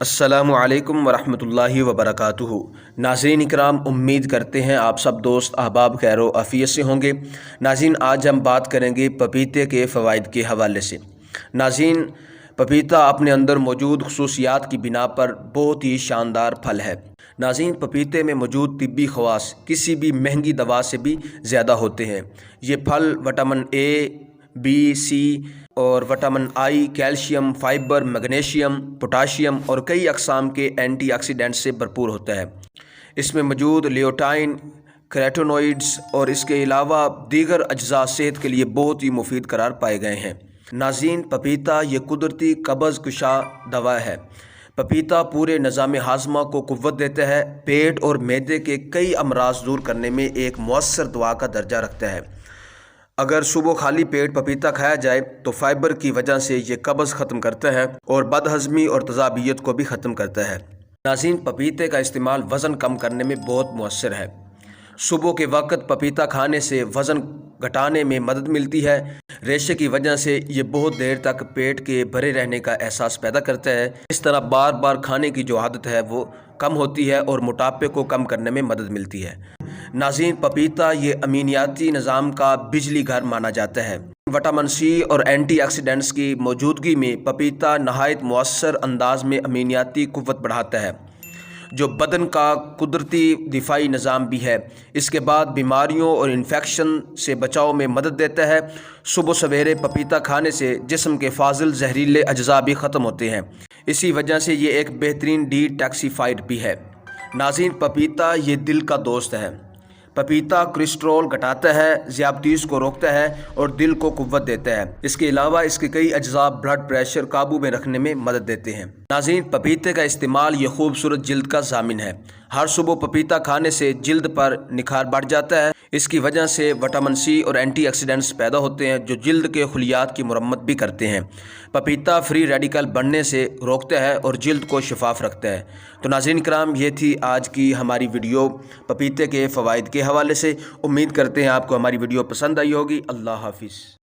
السلام علیکم ورحمۃ اللہ وبرکاتہ۔ ناظرین اکرام، امید کرتے ہیں آپ سب دوست احباب خیر و عافیت سے ہوں گے۔ ناظرین، آج ہم بات کریں گے پپیتے کے فوائد کے حوالے سے۔ ناظرین، پپیتا اپنے اندر موجود خصوصیات کی بنا پر بہت ہی شاندار پھل ہے۔ ناظرین، پپیتے میں موجود طبی خواص کسی بھی مہنگی دوا سے بھی زیادہ ہوتے ہیں۔ یہ پھل وٹامن اے، بی، سی اور وٹامن آئی، کیلشیم، فائبر، میگنیشیم، پوٹاشیم اور کئی اقسام کے اینٹی آکسیڈنٹ سے بھرپور ہوتا ہے۔ اس میں موجود لیوٹائن، کیروٹینوئڈز اور اس کے علاوہ دیگر اجزاء صحت کے لیے بہت ہی مفید قرار پائے گئے ہیں۔ ناظرین، پپیتا یہ قدرتی قبض کشا دوا ہے۔ پپیتا پورے نظام ہاضمہ کو قوت دیتا ہے، پیٹ اور معدے کے کئی امراض دور کرنے میں ایک مؤثر دوا کا درجہ رکھتا ہے۔ اگر صبح خالی پیٹ پپیتا کھایا جائے تو فائبر کی وجہ سے یہ قبض ختم کرتا ہے اور بد ہضمی اور تذابیت کو بھی ختم کرتا ہے۔ ناظرین، پپیتے کا استعمال وزن کم کرنے میں بہت مؤثر ہے۔ صبح کے وقت پپیتا کھانے سے وزن گھٹانے میں مدد ملتی ہے۔ ریشے کی وجہ سے یہ بہت دیر تک پیٹ کے بھرے رہنے کا احساس پیدا کرتا ہے۔ اس طرح بار بار کھانے کی جو عادت ہے وہ کم ہوتی ہے اور موٹاپے کو کم کرنے میں مدد ملتی ہے۔ ناظرین، پپیتا یہ امینیاتی نظام کا بجلی گھر مانا جاتا ہے۔ وٹامن سی اور اینٹی آکسیڈنٹس کی موجودگی میں پپیتا نہایت مؤثر انداز میں امینیاتی قوت بڑھاتا ہے، جو بدن کا قدرتی دفاعی نظام بھی ہے۔ اس کے بعد بیماریوں اور انفیکشن سے بچاؤ میں مدد دیتا ہے۔ صبح سویرے پپیتا کھانے سے جسم کے فاضل زہریلے اجزاء بھی ختم ہوتے ہیں۔ اسی وجہ سے یہ ایک بہترین ڈی ٹاکسیفائر بھی ہے۔ ناظرین، پپیتا یہ دل کا دوست ہے۔ پپیتا کولیسٹرول گھٹاتا ہے، ذیابیطس کو روکتا ہے اور دل کو قوت دیتا ہے۔ اس کے علاوہ اس کے کئی اجزاء بلڈ پریشر قابو میں رکھنے میں مدد دیتے ہیں۔ ناظرین، پپیتے کا استعمال یہ خوبصورت جلد کا ضامن ہے۔ ہر صبح پپیتا کھانے سے جلد پر نکھار بڑھ جاتا ہے۔ اس کی وجہ سے وٹامن سی اور اینٹی آکسیڈنٹس پیدا ہوتے ہیں جو جلد کے خلیات کی مرمت بھی کرتے ہیں۔ پپیتا فری ریڈیکل بننے سے روکتا ہے اور جلد کو شفاف رکھتا ہے۔ تو ناظرین کرام، یہ تھی آج کی ہماری ویڈیو پپیتے کے فوائد کے حوالے سے۔ امید کرتے ہیں آپ کو ہماری ویڈیو پسند آئی ہوگی۔ اللہ حافظ۔